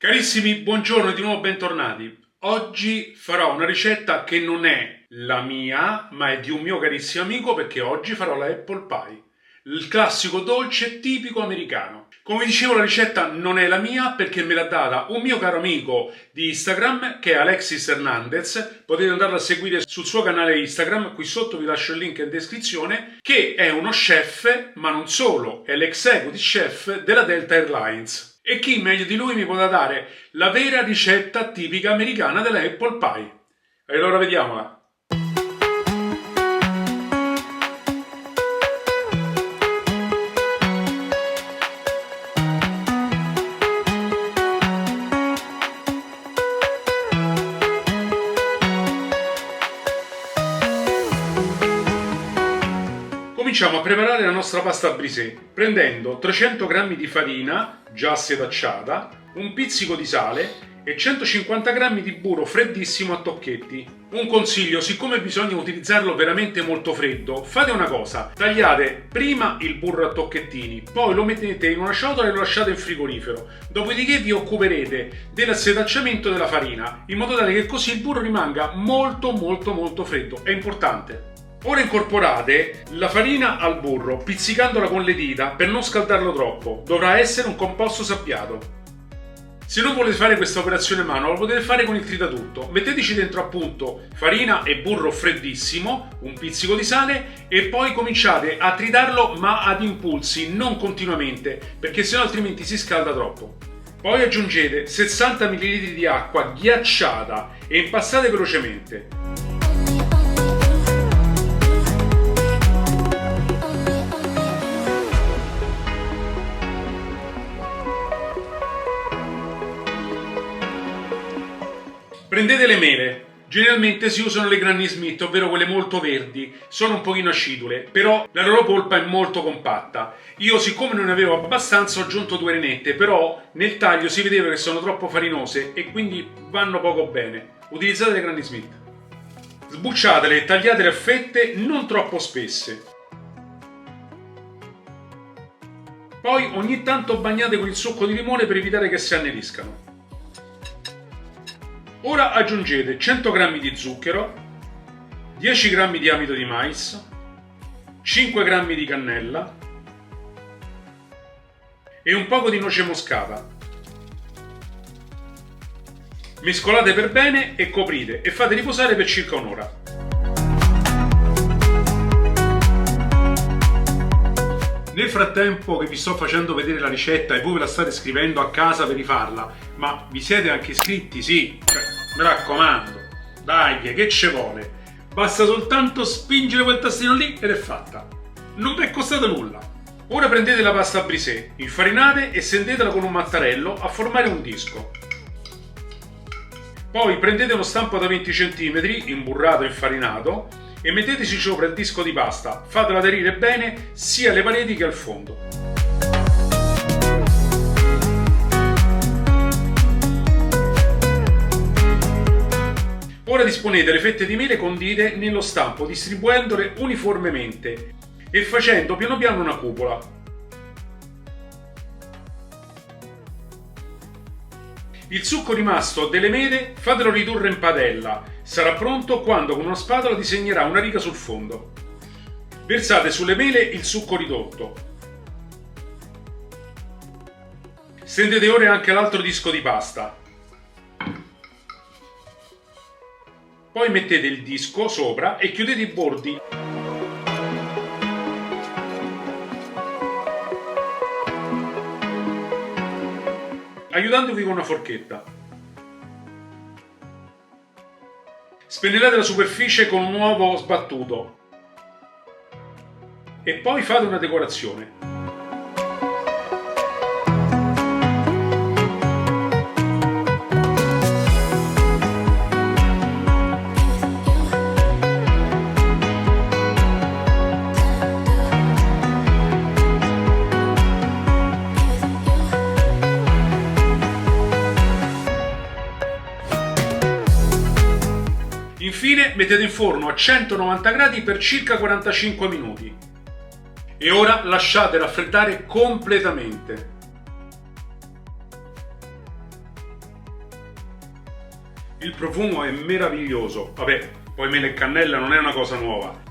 Carissimi, buongiorno e di nuovo bentornati. Oggi farò una ricetta che non è la mia, ma è di un mio carissimo amico, perché oggi farò la apple pie, il classico dolce tipico americano. Come dicevo, la ricetta non è la mia perché me l'ha data un mio caro amico di Instagram che è Alexis Hernandez. Potete andarlo a seguire sul suo canale Instagram, qui sotto vi lascio il link in descrizione, che è uno chef, ma non solo, è l'executive chef della Delta Airlines. E chi meglio di lui mi potrà dare la vera ricetta tipica americana della apple pie? E allora vediamola. Cominciamo a preparare la nostra pasta brisée prendendo 300 g di farina già setacciata, un pizzico di sale e 150 g di burro freddissimo a tocchetti. Un consiglio: siccome bisogna utilizzarlo veramente molto freddo, fate una cosa: tagliate prima il burro a tocchettini, poi lo mettete in una ciotola e lo lasciate in frigorifero, dopodiché vi occuperete del setacciamento della farina, in modo tale che così il burro rimanga molto freddo. È importante. Ora incorporate la farina al burro pizzicandola con le dita per non scaldarlo troppo, dovrà essere un composto sappiato. Se non volete fare questa operazione a mano, lo potete fare con il tritatutto. Metteteci dentro appunto farina e burro freddissimo, un pizzico di sale e poi cominciate a tritarlo ma ad impulsi, non continuamente, perché sennò altrimenti si scalda troppo. Poi aggiungete 60 ml di acqua ghiacciata e impastate velocemente. Prendete le mele, generalmente si usano le Granny Smith, ovvero quelle molto verdi, sono un pochino acidule, però la loro polpa è molto compatta. Io, siccome non ne avevo abbastanza, ho aggiunto 2 renette, però nel taglio si vedeva che sono troppo farinose e quindi vanno poco bene. Utilizzate le Granny Smith. Sbucciatele e tagliatele a fette non troppo spesse. Poi ogni tanto bagnate con il succo di limone per evitare che si anneriscano. Ora aggiungete 100 g di zucchero, 10 g di amido di mais, 5 g di cannella e un poco di noce moscata. Mescolate per bene e coprite e fate riposare per circa un'ora. Nel frattempo che vi sto facendo vedere la ricetta e voi ve la state scrivendo a casa per rifarla, ma vi siete anche iscritti? Sì, mi raccomando, dai, che ci vuole? Basta soltanto spingere quel tastino lì ed è fatta. Non vi è costato nulla. Ora prendete la pasta brisée, infarinate e stendetela con un mattarello a formare un disco. Poi prendete uno stampo da 20 cm, imburrato e infarinato, e metteteci sopra il disco di pasta, fatela aderire bene sia alle pareti che al fondo. Ora disponete le fette di mele condite nello stampo, distribuendole uniformemente e facendo piano piano una cupola. Il succo rimasto delle mele fatelo ridurre in padella, sarà pronto quando con una spatola disegnerà una riga sul fondo. Versate sulle mele il succo ridotto. Stendete ora anche l'altro disco di pasta. Poi mettete il disco sopra e chiudete i bordi. Aiutandovi con una forchetta. Spennellate la superficie con un uovo sbattuto e poi fate una decorazione. Infine mettete in forno a 190 gradi per circa 45 minuti. E ora lasciate raffreddare completamente. Il profumo è meraviglioso. Vabbè, poi mele e cannella non è una cosa nuova.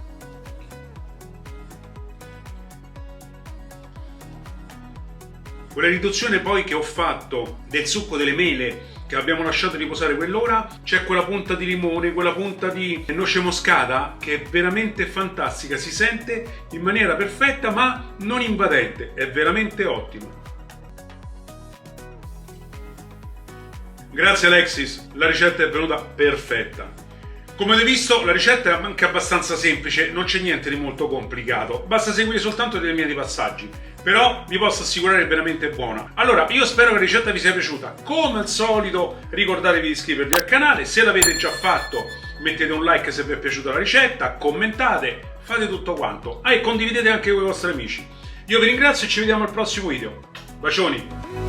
Con la riduzione poi che ho fatto del succo delle mele che abbiamo lasciato riposare quell'ora, c'è quella punta di limone, quella punta di noce moscata che è veramente fantastica, si sente in maniera perfetta ma non invadente, è veramente ottimo. Grazie Alexis, la ricetta è venuta perfetta. Come avete visto, la ricetta è anche abbastanza semplice, non c'è niente di molto complicato, basta seguire soltanto i determinati passaggi, però vi posso assicurare che è veramente buona. Allora, io spero che la ricetta vi sia piaciuta, come al solito ricordatevi di iscrivervi al canale, se l'avete già fatto mettete un like se vi è piaciuta la ricetta, commentate, fate tutto quanto, e condividete anche con i vostri amici. Io vi ringrazio e ci vediamo al prossimo video, bacioni!